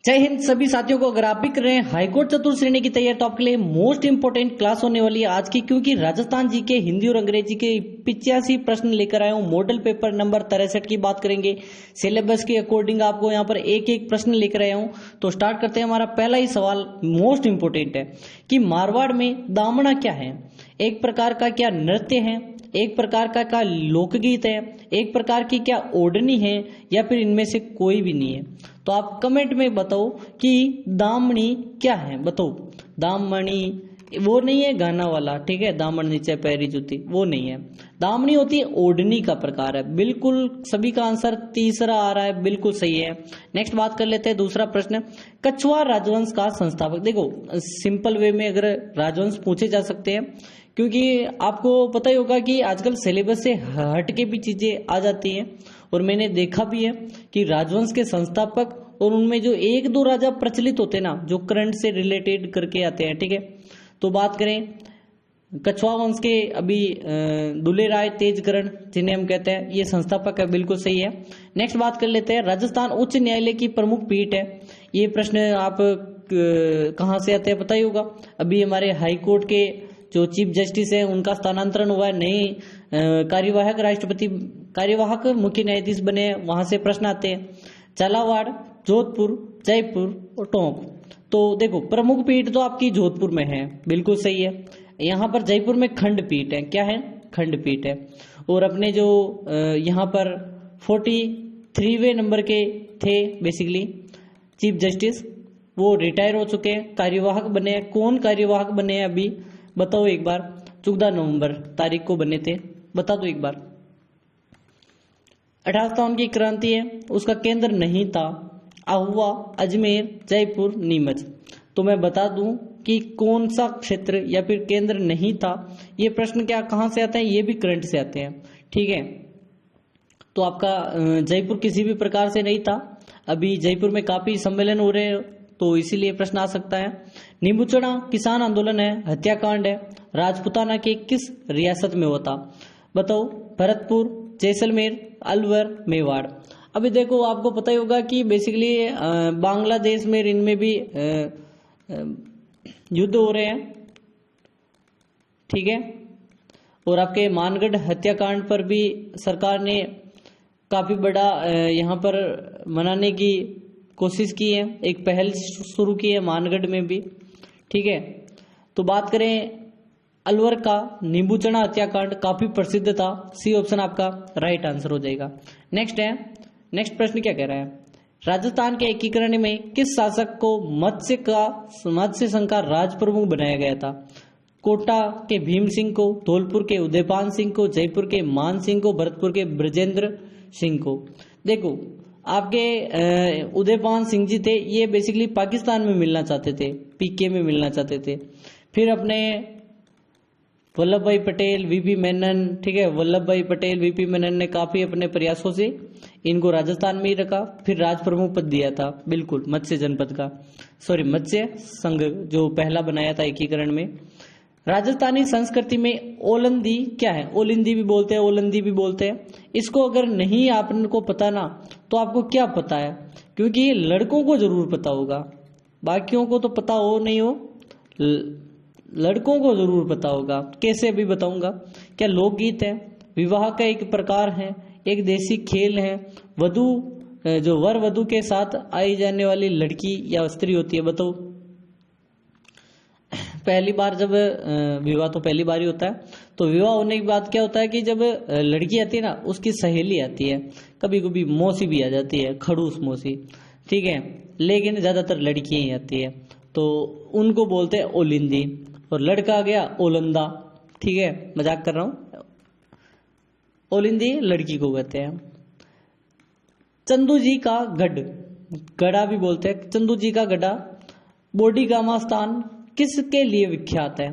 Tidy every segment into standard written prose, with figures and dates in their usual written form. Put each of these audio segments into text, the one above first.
जय हिंद सभी साथियों को। अगर आप भी कर रहे हैं हाईकोर्ट चतुर्थ श्रेणी की तैयारी तो आपके लिए मोस्ट इंपोर्टेंट क्लास होने वाली है आज की, क्योंकि राजस्थान जी के हिंदी और अंग्रेजी के 85 प्रश्न लेकर आया हूं। मॉडल पेपर नंबर 63 की बात करेंगे। सिलेबस के अकॉर्डिंग आपको यहाँ पर एक एक प्रश्न लेकर आया हूं। तो स्टार्ट करते हैं। हमारा पहला ही सवाल मोस्ट इंपोर्टेंट है कि मारवाड़ में दामना क्या है? एक प्रकार का क्या नृत्य है, एक प्रकार का क्या लोकगीत है, एक प्रकार की क्या ओढ़नी है, या फिर इनमें से कोई भी नहीं है? तो आप कमेंट में बताओ कि दामनी क्या है। बताओ। दामनी वो नहीं है गाना वाला, ठीक है? दामन नीचे पैरी जूती वो नहीं है। दामनी होती है ओढ़नी का प्रकार है। बिल्कुल सभी का आंसर तीसरा आ रहा है, बिल्कुल सही है। नेक्स्ट बात कर लेते हैं दूसरा प्रश्न। कछवार राजवंश का संस्थापक। देखो सिंपल वे में अगर राजवंश पूछे जा सकते हैं, क्योंकि आपको पता ही होगा कि आजकल सिलेबस से हट के भी चीजें आ जाती हैं, और मैंने देखा भी है कि राजवंश के संस्थापक और उनमें जो एक दो राजा प्रचलित होते हैं ना, जो करंट से रिलेटेड करके आते हैं, ठीक है? तो बात करें कछवा वंश के, अभी दुले राय तेजकरण जिन्हें हम कहते हैं, ये संस्थापक है, बिल्कुल सही है। नेक्स्ट बात कर लेते हैं। राजस्थान उच्च न्यायालय की प्रमुख पीठ है। ये प्रश्न आप कहाँ से आते हैं पता ही होगा। अभी हमारे हाई कोर्ट के जो चीफ जस्टिस है उनका स्थानांतरण हुआ है, नए कार्यवाहक राष्ट्रपति कार्यवाहक मुख्य न्यायाधीश बने हैं, वहां से प्रश्न आते हैं। झालावाड़, जोधपुर, जयपुर और टोंक। तो देखो प्रमुख पीठ तो आपकी जोधपुर में है, बिल्कुल सही है। यहाँ पर जयपुर में खंडपीठ है। क्या है? खंडपीठ है। और अपने जो यहाँ पर 43वें नंबर के थे बेसिकली चीफ जस्टिस, वो रिटायर हो चुके हैं, कार्यवाहक बने हैं। कौन कार्यवाहक बने हैं अभी बताओ एक बार? 14 नवंबर तारीख को बने थे, बता दो एक बार। 1857 की क्रांति है, उसका केंद्र नहीं था। आहुआ, अजमेर, जयपुर, नीमच। तो मैं बता दूं कि कौन सा क्षेत्र या फिर केंद्र नहीं था। ये प्रश्न क्या कहां से आते हैं? ये भी करंट से आते हैं, ठीक है? तो आपका जयपुर किसी भी प्रकार से नहीं था। अभी जयपुर में काफी सम्मेलन हो रहे हैं, तो इसीलिए प्रश्न आ सकता है। नींबूचढ़ा किसान आंदोलन है, हत्याकांड है, राजपुताना के किस रियासत में होता? बताओ। भरतपुर, जैसलमेर, अलवर, मेवाड़। अभी देखो आपको पता ही होगा कि बेसिकली बांग्लादेश में इनमें भी युद्ध हो रहे हैं, ठीक है? और आपके मानगढ़ हत्याकांड पर भी सरकार ने काफी बड़ा यहाँ पर मनाने की कोशिश की है, एक पहल शुरू की है मानगढ़ में भी, ठीक है? तो बात करें अलवर का, नींबूचढ़ा हत्याकांड काफी प्रसिद्ध था। सी ऑप्शन आपका राइट आंसर हो जाएगा। नेक्स्ट है, नेक्स्ट प्रश्न क्या कह रहा है? राजस्थान के एकीकरण में किस शासक को मत्स्य संघ का राज प्रमुख बनाया गया था? कोटा के भीम सिंह को, धौलपुर के उदयपान सिंह को, जयपुर के मान सिंह को, भरतपुर के ब्रजेंद्र सिंह को। देखो आपके उदयपान सिंह जी थे, ये बेसिकली पाकिस्तान में मिलना चाहते थे, पीके में मिलना चाहते थे। फिर अपने वल्लभ भाई पटेल, वीपी मेनन, ठीक है? वल्लभ भाई पटेल, वीपी मेनन ने काफी अपने प्रयासों से इनको राजस्थान में ही रखा। फिर राज प्रमुख पद दिया था, बिल्कुल मत्स्य जनपद का, सॉरी मत्स्य संघ जो पहला बनाया था एकीकरण में। राजस्थानी संस्कृति में ओलंदी क्या है? ओलिंदी भी बोलते हैं, ओलंदी भी बोलते हैं। इसको अगर नहीं आपको पता ना, तो आपको क्या पता है? क्योंकि ये लड़कों को जरूर पता होगा, बाकियों को तो पता हो नहीं हो, लड़कों को जरूर पता होगा। कैसे अभी बताऊंगा। क्या लोकगीत है, विवाह का एक प्रकार है, एक देसी खेल है, वधु जो वर वधु के साथ आई जाने वाली लड़की या स्त्री होती है? बताओ। पहली बार जब विवाह तो पहली बार ही होता है, तो विवाह होने के बाद क्या होता है कि जब लड़की आती है ना, उसकी सहेली आती है, कभी कभी मौसी भी आ जाती है, खड़ूस मौसी, ठीक है? लेकिन ज्यादातर लड़कियां ही आती है, तो उनको बोलते हैं ओलिंदी। और लड़का आ गया ओलंदा, ठीक है? मजाक कर रहा हूं। ओलिंदी लड़की को कहते हैं। चंदू जी का गढ़, गढ़ा भी बोलते हैं, चंदू जी का गढ़ा बोडीगामा स्थान किसके लिए विख्यात है?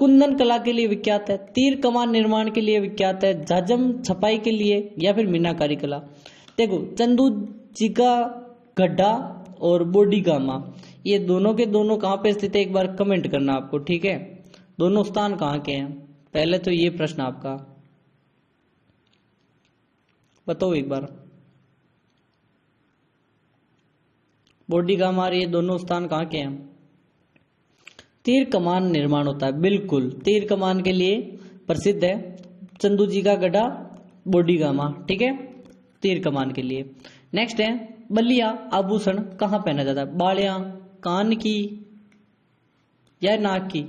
कुंदन कला के लिए विख्यात है, तीर कमान निर्माण के लिए विख्यात है, झाजम छपाई के लिए, या फिर मीनाकारी कला? देखो चंदू जी का गड्ढा और बोडीगामा, ये दोनों के दोनों कहाँ पे स्थित है एक बार कमेंट करना आपको, ठीक है? दोनों स्थान कहाँ के हैं? पहले तो ये प्रश्न आपका बताओ एक बार। बोडीगामा, ये दोनों स्थान कहाँ के हैं? तीर कमान निर्माण होता है, बिल्कुल तीर कमान के लिए प्रसिद्ध है चंदू जी का गढ़ा बोडीगामा, ठीक है, तीर कमान के लिए। नेक्स्ट है बलिया आभूषण कहाँ पहना जाता है? बालियां, कान की या नाक की?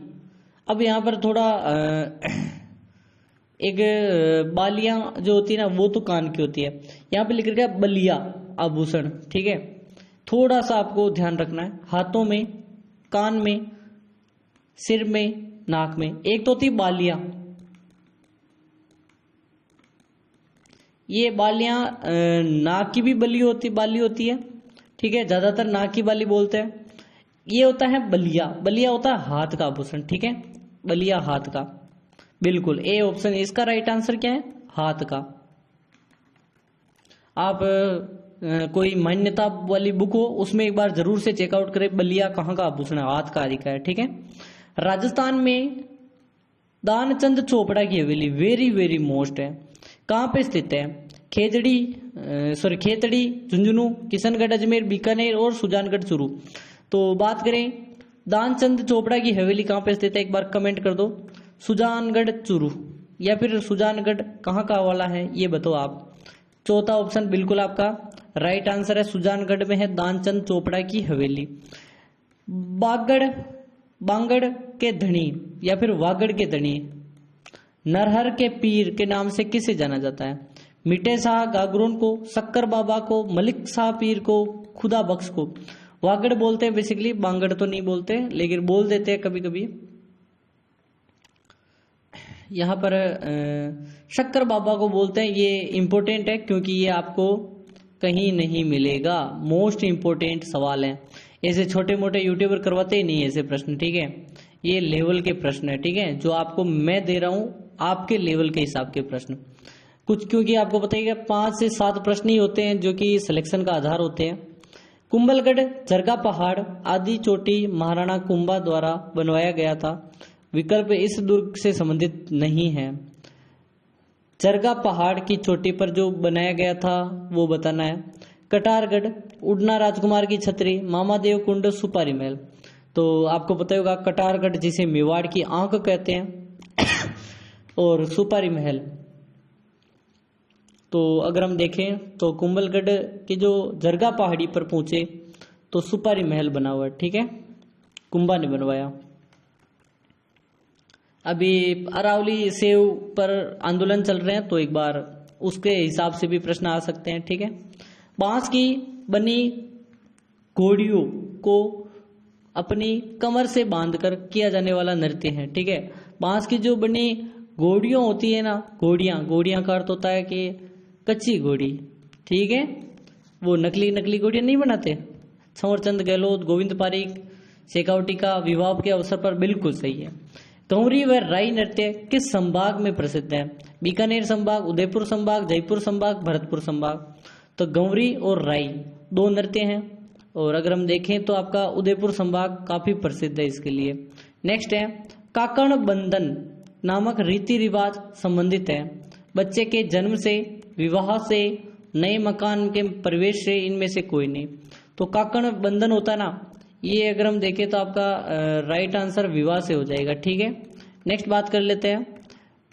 अब यहाँ पर थोड़ा एक बालियां जो होती है ना वो तो कान की होती है, यहाँ पे लिख रखा है बलिया आभूषण, ठीक है। थोड़ा सा आपको ध्यान रखना है, हाथों में, कान में, सिर में, नाक में। एक तो होती बालियां, ये बालियां नाक की भी बाली होती है, ठीक है, ज्यादातर नाक की बाली बोलते हैं। ये होता है बलिया, बलिया होता है हाथ का आभूषण, ठीक है, बलिया हाथ का, बिल्कुल ए ऑप्शन इसका राइट आंसर क्या है? हाथ का। आप कोई मान्यता वाली बुक हो उसमें एक बार जरूर से चेकआउट करें, बलिया कहाँ का आभूषण है, हाथ का अधिका है, ठीक है। राजस्थान में दानचंद चोपड़ा की हवेली वेरी वेरी मोस्ट है, कहाँ पे स्थित है? खेतड़ी, झुंझुनू, किशनगढ़, अजमेर, बीकानेर और सुजानगढ़ चूरू। तो बात करें दानचंद चोपड़ा की हवेली कहाँ पे स्थित है, एक बार कमेंट कर दो, सुजानगढ़ चूरू या फिर सुजानगढ़ कहाँ का वाला है ये बताओ आप। चौथा ऑप्शन बिल्कुल आपका राइट आंसर है, सुजानगढ़ में है दानचंद चोपड़ा की हवेली। बांगड़ के धनी या फिर वागड़ के धनी नरहर के पीर के नाम से किसे जाना जाता है? मिटे शाह गागरोन को, शक्कर बाबा को, मलिक शाह पीर को, खुदा बख्श को। वागड़ बोलते हैं बेसिकली, बांगड़ तो नहीं बोलते लेकिन बोल देते हैं कभी कभी। यहाँ पर शक्कर बाबा को बोलते हैं, ये इंपॉर्टेंट है क्योंकि ये आपको कहीं नहीं मिलेगा, मोस्ट इंपॉर्टेंट सवाल है। ऐसे छोटे मोटे यूट्यूबर करवाते ही नहीं ऐसे प्रश्न, ठीक है, ये लेवल के प्रश्न है, ठीक है, जो आपको मैं दे रहा हूं आपके लेवल के हिसाब के प्रश्न कुछ, क्योंकि आपको पता है 5 से 7 प्रश्न ही होते हैं जो कि सिलेक्शन का आधार होते हैं। कुंभलगढ़ जरगा पहाड़ आदि चोटी महाराणा कुंभा द्वारा बनवाया गया था, विकल्प इस दुर्ग से संबंधित नहीं है। जरगा पहाड़ की चोटी पर जो बनाया गया था वो बताना है। कटारगढ़, उड़ना राजकुमार की छतरी, मामादेव कुंड, सुपारी महल। तो आपको पता होगा कटारगढ़ जिसे मेवाड़ की आंख कहते हैं और सुपारी महल। तो अगर हम देखें तो कुंभलगढ़ की जो जरगा पहाड़ी पर पहुंचे तो सुपारी महल बना हुआ है, ठीक है, कुंभा ने बनवाया। अभी अरावली सेव पर आंदोलन चल रहे हैं तो एक बार उसके हिसाब से भी प्रश्न आ सकते हैं, ठीक है। बांस की बनी घोड़ियों को अपनी कमर से बांधकर किया जाने वाला नृत्य है, ठीक है। बांस की जो बनी घोड़ियां होती है ना, घोड़ियां का अर्थ होता है कि कच्ची घोड़ी, ठीक है, वो नकली घोड़ियां नहीं बनाते। संवरचंद गहलोत, गोविंद पारीक, शेखावटी का विवाह के अवसर पर बिल्कुल सही है। कंवरी व राई नृत्य किस संभाग में प्रसिद्ध है? बीकानेर संभाग, उदयपुर संभाग, जयपुर संभाग, भरतपुर संभाग। तो गंवरी और राई 2 नृत्य हैं और अगर हम देखें तो आपका उदयपुर संभाग काफी प्रसिद्ध है इसके लिए। नेक्स्ट है काकण बंधन नामक रीति रिवाज संबंधित है बच्चे के जन्म से, विवाह से, नए मकान के प्रवेश से, इनमें से कोई नहीं। तो काकण बंधन होता है ना, ये अगर हम देखें तो आपका राइट आंसर विवाह से हो जाएगा, ठीक है। नेक्स्ट बात कर लेते हैं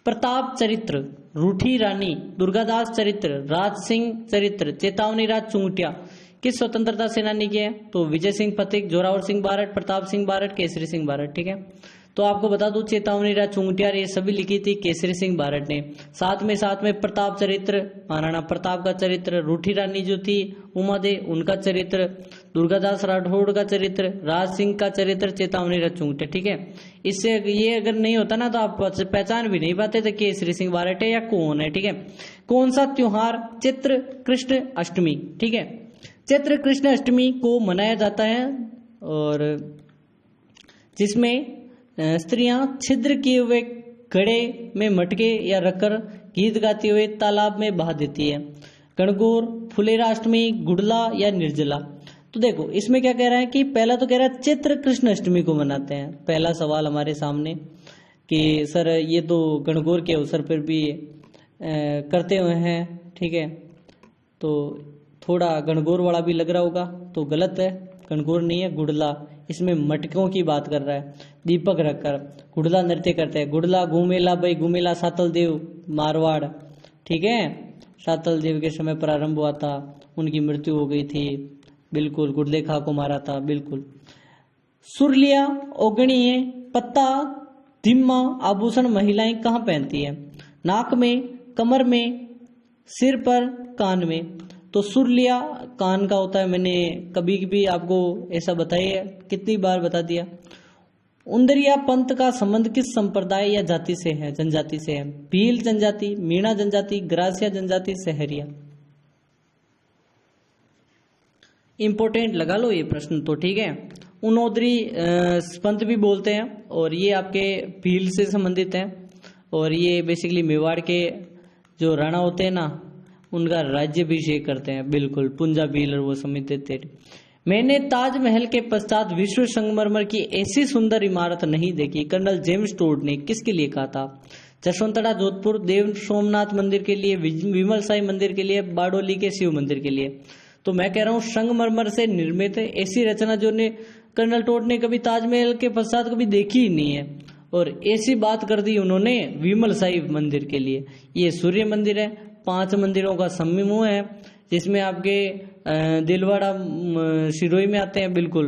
प्रताप चरित्र, रूठी रानी, दुर्गादास चरित्र, राज सिंह चरित्र, चेतावनी राज चुंगटिया किस स्वतंत्रता सेनानी के हैं? तो विजय सिंह पथिक, जोरावर सिंह बारट, प्रताप सिंह बारट, केसरी सिंह बारट, ठीक है। तो आपको बता दूं चेतावनी राज चुंगटिया ये सभी लिखी थी केसरी सिंह बारट ने। साथ में प्रताप चरित्र, महाराणा प्रताप का चरित्र, रूठी रानी जो थी उमा दे उनका चरित्र, दुर्गादास राठौड़ का चरित्र, राज सिंह का चरित्र, चेतावनी राज चुंगटिया, ठीक है। इससे ये अगर नहीं होता ना तो आप पहचान भी नहीं पाते थे केसरी सिंह बारट है या कौन है, ठीक है। कौन सा त्योहार चैत्र कृष्ण अष्टमी, ठीक है, चैत्र कृष्ण अष्टमी को मनाया जाता है और जिसमें स्त्रियां छिद्र किए हुए घड़े में मटके या रखकर गीत गाते हुए तालाब में बहा देती है। गणगौर, फुलेरा अष्टमी, गुड़ला या निर्जला। तो देखो इसमें क्या कह रहा है कि पहला तो कह रहा है चैत्र कृष्ण अष्टमी को मनाते हैं। पहला सवाल हमारे सामने कि सर ये तो गणगौर के अवसर पर भी करते हुए हैं, ठीक है, तो थोड़ा गणगौर वाला भी लग रहा होगा तो गलत है। कनकोर नहीं है, गुड़ला, इसमें मटकों की बात कर रहा है। दीपक रखकर गुड़ला नृत्य करते हैं। गुड़ला घूमेला भाई घूमेला सातल देव मारवाड़, ठीक है, सातल देव के समय प्रारंभ हुआ था, उनकी मृत्यु हो गई थी, बिल्कुल, गुड़ले खा को मारा था, बिल्कुल। सुरलिया ओगणीय पत्ता दिम्मा आभूषण महिलाएं कहाँ पहनती है? नाक में, कमर में, सिर पर, कान में। तो सुरलिया कान का होता है, मैंने कभी भी आपको ऐसा बताया, कितनी बार बता दिया। उंदरिया पंथ का संबंध किस संप्रदाय या जाति से है, जनजाति से है? भील जनजाति, मीणा जनजाति, ग्रासिया जनजाति, सहरिया। इंपोर्टेंट लगा लो ये प्रश्न तो, ठीक है। उनोदरी पंथ भी बोलते हैं और ये आपके भील से संबंधित हैं और ये बेसिकली मेवाड़ के जो राणा होते हैं ना, उनका राज्याभिषेक करते हैं, बिल्कुल, पुंजा भील और वो संबंधित थे। मैंने ताजमहल के पश्चात विश्व संगमरमर की ऐसी सुंदर इमारत नहीं देखी, कर्नल जेम्स टोड ने किसके लिए कहा था? जसवंतड़ा जोधपुर, देव सोमनाथ मंदिर के लिए, विमल साई मंदिर के लिए, बारडोली के शिव मंदिर के लिए। तो मैं कह रहा हूँ संगमरमर से निर्मित ऐसी रचना जो ने कर्नल टोड ने कभी ताजमहल के पश्चात कभी देखी ही नहीं है, और ऐसी बात कर दी उन्होंने विमल साई मंदिर के लिए। ये सूर्य मंदिर है, 5 मंदिरों का समूह है, जिसमें आपके दिलवाड़ा सिरोही में आते हैं, बिल्कुल,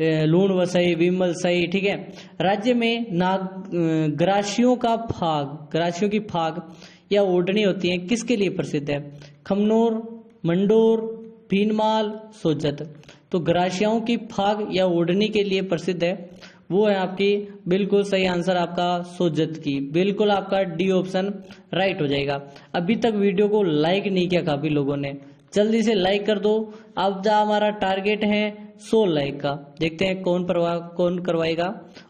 लूण वसई, विमल साई, ठीक है। राज्य में ग्रासियों का फाग, ग्रासियों की फाग या ओढ़नी होती है, किसके लिए प्रसिद्ध है? खमनोर, मंडोर, भीनमाल, सोजत। तो ग्रासियाओं की फाग या ओढ़नी के लिए प्रसिद्ध है, वो है आपकी, बिल्कुल सही आंसर आपका सोजत की, बिल्कुल आपका डी ऑप्शन राइट हो जाएगा। अभी तक वीडियो को लाइक नहीं किया काफी लोगों ने, जल्दी से लाइक कर दो। अब जा हमारा टारगेट है 100 लाइक का, देखते हैं कौन करवाएगा।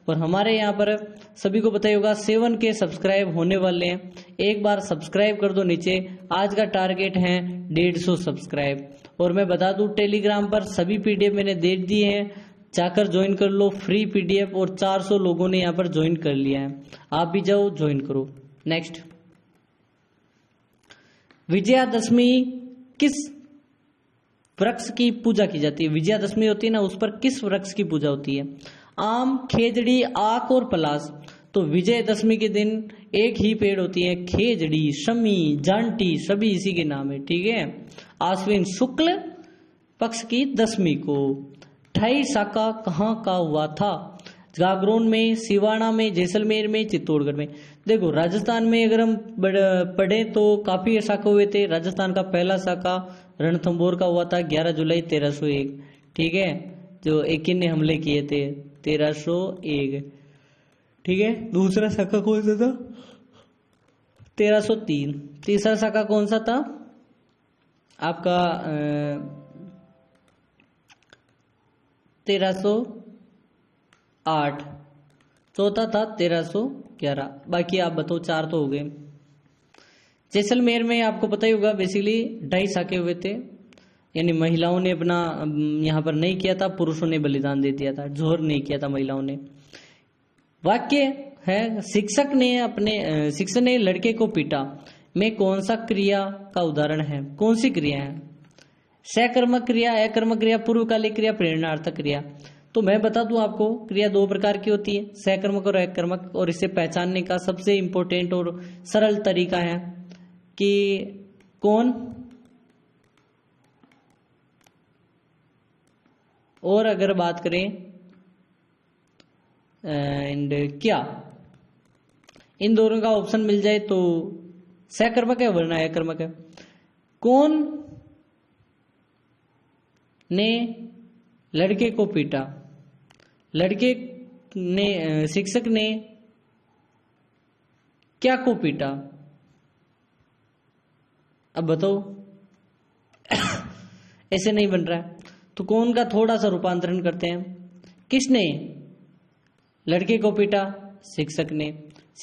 और हमारे यहाँ पर सभी को पता ही होगा 7K सब्सक्राइब होने वाले हैं, एक बार सब्सक्राइब कर दो नीचे। आज का टारगेट है 150 सब्सक्राइब। और मैं बता दूं टेलीग्राम पर सभी पीडीएफ मैंने दे दिए हैं, जाकर ज्वाइन कर लो, फ्री पीडीएफ, और 400 लोगों ने यहाँ पर ज्वाइन कर लिया है, आप भी जाओ ज्वाइन करो। नेक्स्ट, विजयादशमी किस वृक्ष की पूजा की जाती है? विजयादशमी होती है ना, उस पर किस वृक्ष की पूजा होती है? आम, खेजड़ी, आक और पलास। तो विजयदशमी के दिन एक ही पेड़ होती है, खेजड़ी, शमी, जांटी, सभी इसी के नाम है, ठीक है। आश्विन शुक्ल पक्ष की दशमी को। ढाई साका कहाँ का हुआ था? जागरोन में, सिवाना में, जैसलमेर में, चित्तौड़गढ़ में। देखो राजस्थान में अगर हम पढ़े तो काफी साका हुए थे। राजस्थान का पहला साका रणथंभौर का हुआ था 11 जुलाई 1301, ठीक है, जो एकिन ने हमले किए थे 1301, ठीक है। दूसरा साका कौन सा था? 1303। तीसरा साका कौन सा था आपका? 1308। चौथा था 1311। बाकी आप बताओ, 4 तो हो गए। जैसलमेर में आपको पता ही होगा बेसिकली 2.5 साके हुए थे, यानी महिलाओं ने अपना यहाँ पर नहीं किया था, पुरुषों ने बलिदान दे दिया था, जोहर नहीं किया था महिलाओं ने। वाक्य है, शिक्षक ने लड़के को पीटा में कौन सा क्रिया का उदाहरण है? कौन सी क्रिया है? सकर्मक क्रिया, अकर्मक क्रिया, पूर्वकालिक क्रिया, प्रेरणार्थक क्रिया। तो मैं बता दूं आपको, क्रिया 2 प्रकार की होती है, सकर्मक और अकर्मक, और इसे पहचानने का सबसे इंपॉर्टेंट और सरल तरीका है कि कौन और अगर बात करें एंड क्या, इन दोनों का ऑप्शन मिल जाए तो सकर्मक है वरना अकर्मक है। कौन ने लड़के को पीटा? लड़के ने, शिक्षक ने क्या को पीटा? अब बताओ ऐसे नहीं बन रहा है, तो कौन का थोड़ा सा रूपांतरण करते हैं। किसने लड़के को पीटा? शिक्षक ने।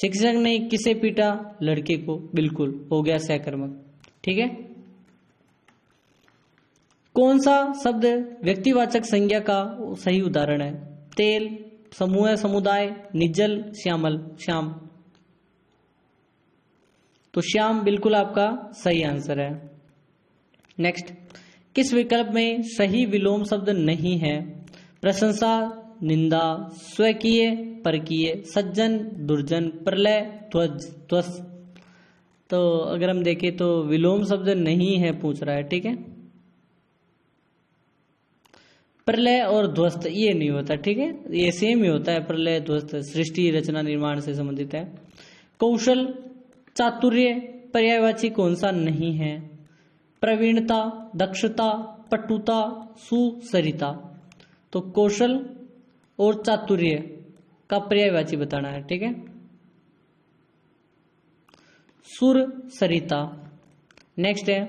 शिक्षक ने किसे पीटा? लड़के को। बिल्कुल हो गया सकर्मक, ठीक है। कौन सा शब्द व्यक्तिवाचक संज्ञा का सही उदाहरण है? तेल, समूह, समुदाय, निज्जल, श्यामल, श्याम। तो श्याम बिल्कुल आपका सही आंसर है। नेक्स्ट, किस विकल्प में सही विलोम शब्द नहीं है? प्रशंसा, निंदा, स्वकीय, परकीय, सज्जन, दुर्जन, प्रलय, ध्वस्त। तो अगर हम देखें तो विलोम शब्द नहीं है पूछ रहा है, ठीक है। प्रलय और ध्वस्त ये नहीं होता, ठीक है, ये सेम ही होता है। प्रलय ध्वस्त सृष्टि रचना निर्माण से संबंधित है। कौशल, चातुर्य पर्यायवाची कौन सा नहीं है? प्रवीणता, दक्षता, पटुता, सुसरिता। तो कौशल और चातुर्य का पर्यायवाची बताना है, ठीक है। सुर सरिता। नेक्स्ट है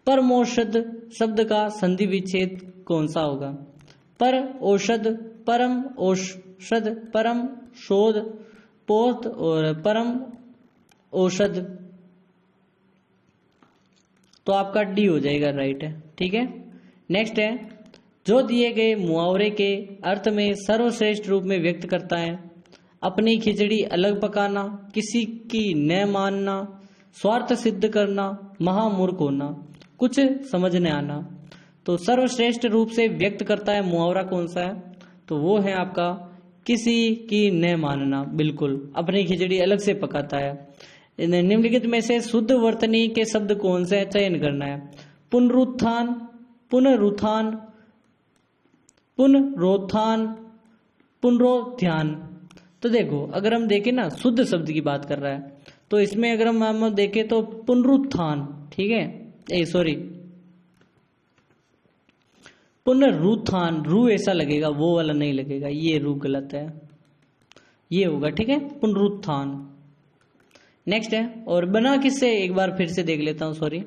परमौषध शब्द का संधि विच्छेद कौन सा होगा? पर औषध, परम औषध, परम शोध, पोत और परम औषध। तो आपका डी हो जाएगा राइट है, ठीक है। नेक्स्ट है जो दिए गए मुहावरे के अर्थ में सर्वश्रेष्ठ रूप में व्यक्त करता है। अपनी खिचड़ी अलग पकाना, किसी की न मानना, स्वार्थ सिद्ध करना, महामूर्ख होना, कुछ समझ न आना। तो सर्वश्रेष्ठ रूप से व्यक्त करता है मुहावरा कौन सा है? तो वो है आपका किसी की न मानना, बिल्कुल अपनी खिचड़ी अलग से पकाता है। निम्नलिखित में से शुद्ध वर्तनी के शब्द कौन से चयन करना है? पुनरुत्थान, पुनरुत्थान, पुनरोत्थान, पुनरोत्थान। तो देखो अगर हम देखें ना, शुद्ध शब्द की बात कर रहा है, तो इसमें अगर हम देखें तो पुनरुत्थान, ठीक है, सॉरी पुनरुत्थान, रू ऐसा लगेगा, वो वाला नहीं लगेगा, ये रू गलत है, ये होगा, ठीक है, पुनरुत्थान। नेक्स्ट है और बना किससे, एक बार फिर से देख लेता हूं, सॉरी,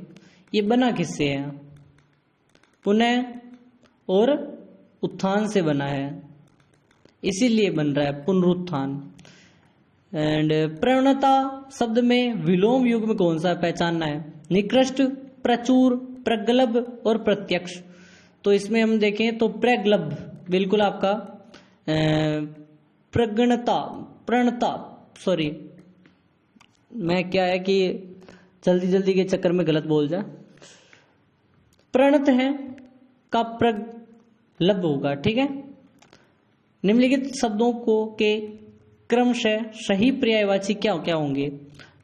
ये बना किससे है? पुनः और उत्थान से बना है, इसीलिए बन रहा है पुनरुत्थान। एंड प्रवणता शब्द में विलोम युग्म कौन सा पहचानना है? निकृष्ट, प्रचुर, प्रगल्भ और प्रत्यक्ष। तो इसमें हम देखें तो प्रगल्भ बिल्कुल आपका प्रगणता, प्रणता, सॉरी मैं क्या है कि जल्दी जल्दी के चक्कर में गलत बोल जा, प्रणत है का प्रगल्भ होगा, ठीक है। निम्नलिखित शब्दों को के क्रमशः सही पर्यायवाची क्या क्या होंगे?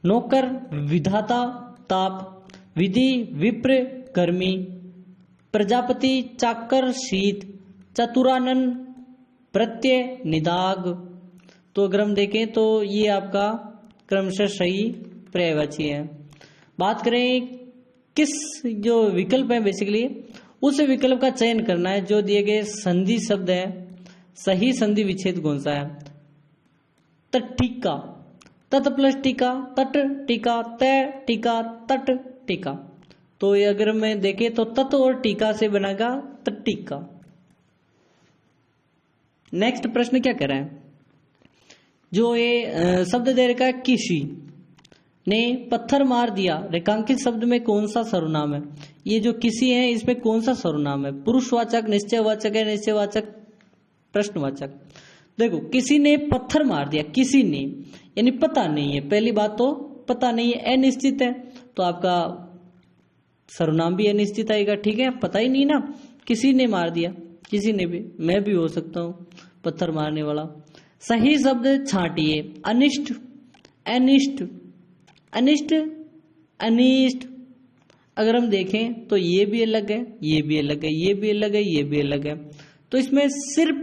नौकर, विधाता, ताप, विधि, विप्र, गर्मी, प्रजापति, चाकर, शीत, चतुरानन, प्रत्यय, निदाग। तो अगर हम देखें तो ये आपका क्रमशः सही पर्यायवाची है। बात करें किस जो विकल्प है, बेसिकली उस विकल्प का चयन करना है जो दिए गए संधि शब्द है, सही संधि विच्छेद कौन सा है? तटीका, तत् प्लस टीका, तट टीका, तय टीका, तट टीका। तो ये अगर मैं देखे तो तत् और टीका से बनेगा तटीका। नेक्स्ट प्रश्न क्या कह रहा है? जो ये शब्द दे रखा है, किसी ने पत्थर मार दिया, रेखांकित शब्द में कौन सा सर्वनाम है? ये जो किसी है इसमें कौन सा सर्वनाम है? पुरुषवाचक, निश्चयवाचक है, निश्चयवाचक, प्रश्नवाचक। देखो किसी ने पत्थर मार दिया, किसी ने यानी पता नहीं है, पहली बात तो पता नहीं है, अनिश्चित है, तो आपका सर्वनाम भी अनिश्चित आएगा, ठीक है, पता ही नहीं ना, किसी ने मार दिया, किसी ने भी, मैं भी हो सकता हूं पत्थर मारने वाला। सही शब्द छांटिए, अनिष्ट, अनिष्ट, अनिष्ट, अनिष्ट। अगर हम देखें तो ये भी अलग है, ये भी अलग है, ये भी अलग है, ये भी अलग है, तो इसमें सिर्फ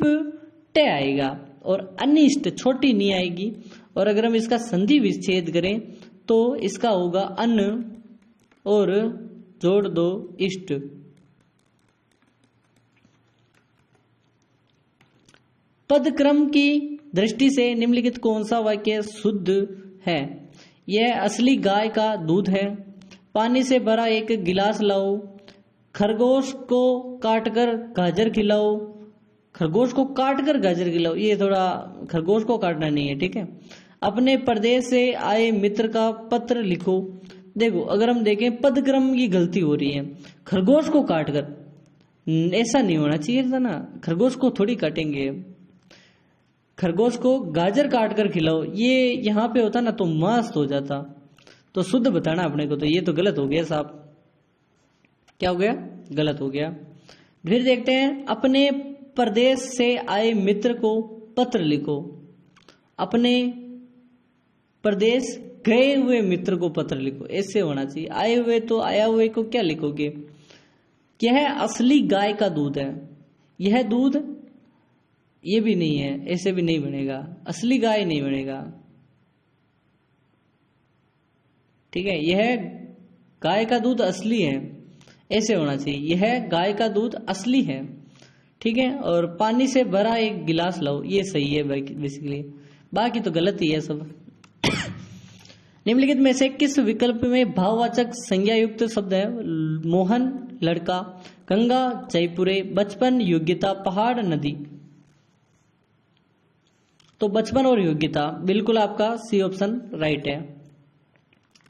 ट आएगा और अनिष्ट छोटी नहीं आएगी। और अगर हम इसका संधि विच्छेद करें तो इसका होगा अन और जोड़ दो इष्ट। पदक्रम की दृष्टि से निम्नलिखित कौन सा वाक्य शुद्ध है? यह असली गाय का दूध है, पानी से भरा एक गिलास लाओ, खरगोश को काटकर गाजर खिलाओ, खरगोश को काटकर गाजर खिलाओ, ये थोड़ा खरगोश को काटना नहीं है, ठीक है। अपने प्रदेश से आए मित्र का पत्र लिखो। देखो अगर हम देखें पदक्रम की गलती हो रही है, खरगोश को काटकर, ऐसा नहीं होना चाहिए था ना, खरगोश को थोड़ी काटेंगे, खरगोश को गाजर काट कर खिलाओ, ये यहाँ पे होता ना तो मस्त हो जाता। तो शुद्ध बताना अपने को, तो ये तो गलत हो गया साहब, क्या हो गया? गलत हो गया। फिर देखते हैं अपने प्रदेश से आए मित्र को पत्र लिखो। अपने प्रदेश गए हुए मित्र को पत्र लिखो, ऐसे होना चाहिए। आए हुए तो आया हुए को क्या लिखोगे? यह असली गाय का दूध है। यह दूध, ये भी नहीं है, ऐसे भी नहीं बनेगा, असली गाय नहीं बनेगा। ठीक है, यह गाय का दूध असली है, ऐसे होना चाहिए। यह गाय का दूध असली है। ठीक है, और पानी से भरा एक गिलास लाओ, ये सही है बेसिकली, बाकी तो गलत ही है सब। निम्नलिखित में से किस विकल्प में भाववाचक संज्ञा युक्त शब्द है? मोहन लड़का, गंगा जयपुरे, बचपन योग्यता, पहाड़ नदी। तो बचपन और योग्यता, बिल्कुल आपका सी ऑप्शन राइट है।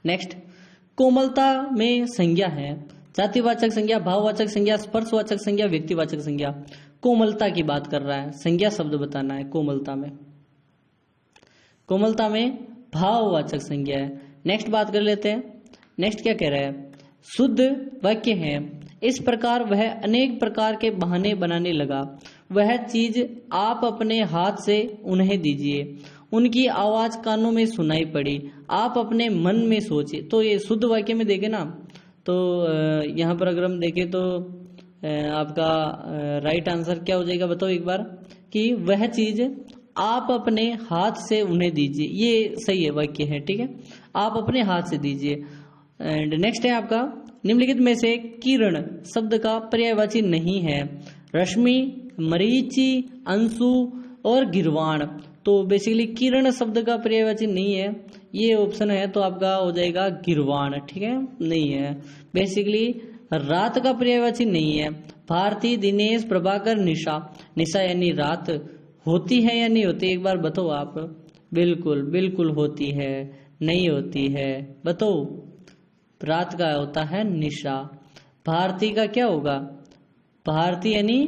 नेक्स्ट, कोमलता में संज्ञा है जातिवाचक संज्ञा, भाववाचक संज्ञा, स्पर्शवाचक संज्ञा, व्यक्तिवाचक संज्ञा। कोमलता की बात कर रहा है, संज्ञा शब्द बताना है कोमलता में। कोमलता में भाववाचक संज्ञा है। नेक्स्ट बात कर लेते हैं। नेक्स्ट क्या कह रहा है? शुद्ध वाक्य है, इस प्रकार वह अनेक प्रकार के बहाने बनाने लगा। वह चीज आप अपने हाथ से उन्हें दीजिए, उनकी आवाज कानों में सुनाई पड़ी, आप अपने मन में सोचे। तो ये शुद्ध वाक्य में देखें ना, तो यहाँ पर अगर हम देखें तो आपका राइट आंसर क्या हो जाएगा बताओ एक बार, कि वह चीज आप अपने हाथ से उन्हें दीजिए, ये सही है वाक्य है। ठीक है, आप अपने हाथ से दीजिए। एंड नेक्स्ट है आपका, निम्नलिखित में से किरण शब्द का पर्यायवाची नहीं है? रश्मि, मरीचि, अंशु और गिरवाण। तो बेसिकली किरण शब्द का पर्यायवाची नहीं है, ये ऑप्शन है तो आपका हो जाएगा गिरवाण। ठीक है, नहीं है। बेसिकली रात का पर्यायवाची नहीं है। भारती, दिनेश, प्रभाकर, निशा। निशा यानी रात, होती है या नहीं होती, एक बार बताओ आप। बिल्कुल बिल्कुल होती है, नहीं होती है, बताओ। रात का होता है निशा। भारती का क्या होगा? भारती यानी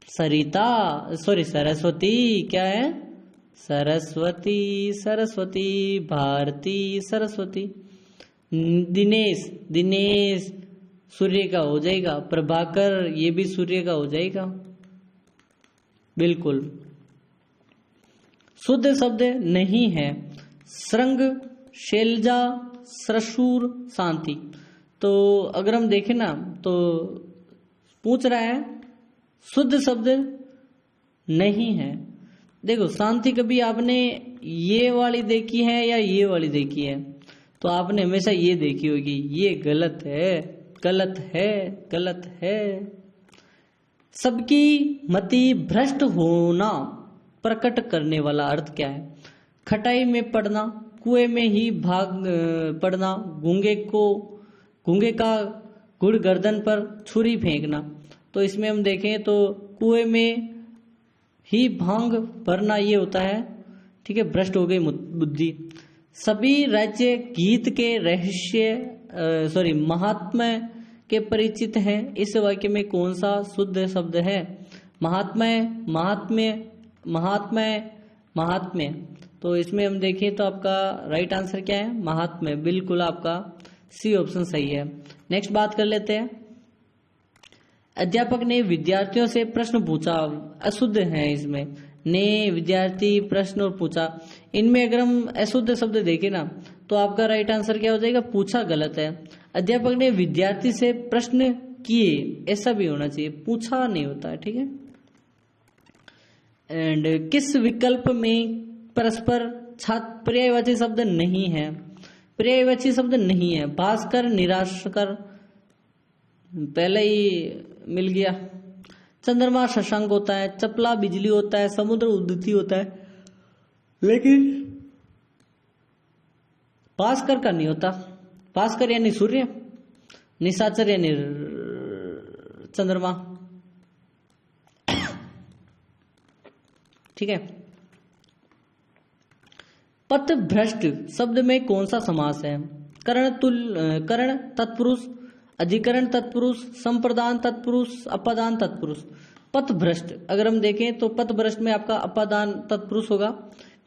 सरिता, सॉरी सरस्वती। क्या है? सरस्वती, सरस्वती, भारती सरस्वती। दिनेश, दिनेश सूर्य का हो जाएगा। प्रभाकर, ये भी सूर्य का हो जाएगा। बिल्कुल शुद्ध शब्द नहीं है। श्रृंग, शैलजा, श्रशूर, शांति। तो अगर हम देखें ना, तो पूछ रहा है शुद्ध शब्द नहीं है। देखो शांति कभी आपने ये वाली देखी है या ये वाली देखी है? तो आपने हमेशा ये देखी होगी। ये गलत है, गलत है, गलत है। सबकी मति भ्रष्ट होना प्रकट करने वाला अर्थ क्या है? खटाई में पड़ना, कुएं में ही भाग पड़ना, गूंगे का गुड़ गर्दन पर छुरी फेंकना। तो इसमें हम देखें तो कुएं में ही भांग भरना ये होता है। ठीक है, भ्रष्ट हो गई बुद्धि। सभी राज्य गीत के रहस्य महात्म्य के परिचित हैं। इस वाक्य में कौन सा शुद्ध शब्द है? महात्म्य, महात्म्य, महात्म्य, महात्म्य। तो इसमें हम देखें तो आपका राइट आंसर क्या है? महात्म्य। बिल्कुल आपका सी ऑप्शन सही है। नेक्स्ट बात कर लेते हैं। अध्यापक ने विद्यार्थियों से प्रश्न पूछा, अशुद्ध है इसमें। ने, विद्यार्थी, प्रश्न और पूछा, इनमें अगर हम अशुद्ध शब्द देखें ना, तो आपका राइट आंसर क्या हो जाएगा? पूछा गलत है। अध्यापक ने विद्यार्थी से प्रश्न किए, ऐसा भी होना चाहिए, पूछा नहीं होता है। ठीक है। एंड किस विकल्प में परस्पर छात्र पर्यायवाची शब्द नहीं है? पर्यायवाची शब्द नहीं है। भास्कर, निराशकर, पहले ही मिल गया। चंद्रमा शशांक होता है, चपला बिजली होता है, समुद्र उद्धति होता है, लेकिन भास्कर का नहीं होता। भास्कर यानी सूर्य, निशाचर यानी चंद्रमा। ठीक है। पथभ्रष्ट शब्द में कौन सा समास है? करण तत्पुरुष, अधिकरण तत्पुरुष, संप्रदान तत्पुरुष, अपादान तत्पुरुष। पथभ्रष्ट अगर हम देखें तो पथभ्रष्ट में आपका अपादान तत्पुरुष होगा।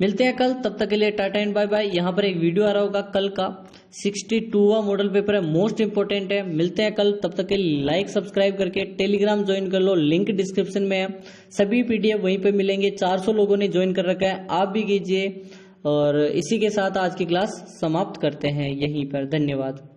मिलते हैं कल, तब तक के लिए टाटा एंड बाय बाय। यहाँ पर एक वीडियो आ रहा होगा कल का, 62वां मॉडल पेपर है, मोस्ट इंपोर्टेंट है। मिलते हैं कल, तब तक के लिए लाइक सब्सक्राइब करके टेलीग्राम ज्वाइन कर लो, लिंक डिस्क्रिप्शन में है। सभी पीडीएफ वहीं पे मिलेंगे। 400 लोगों ने ज्वाइन कर रखा है, आप भी कीजिए। और इसी के साथ आज की क्लास समाप्त करते हैं यहीं पर। धन्यवाद।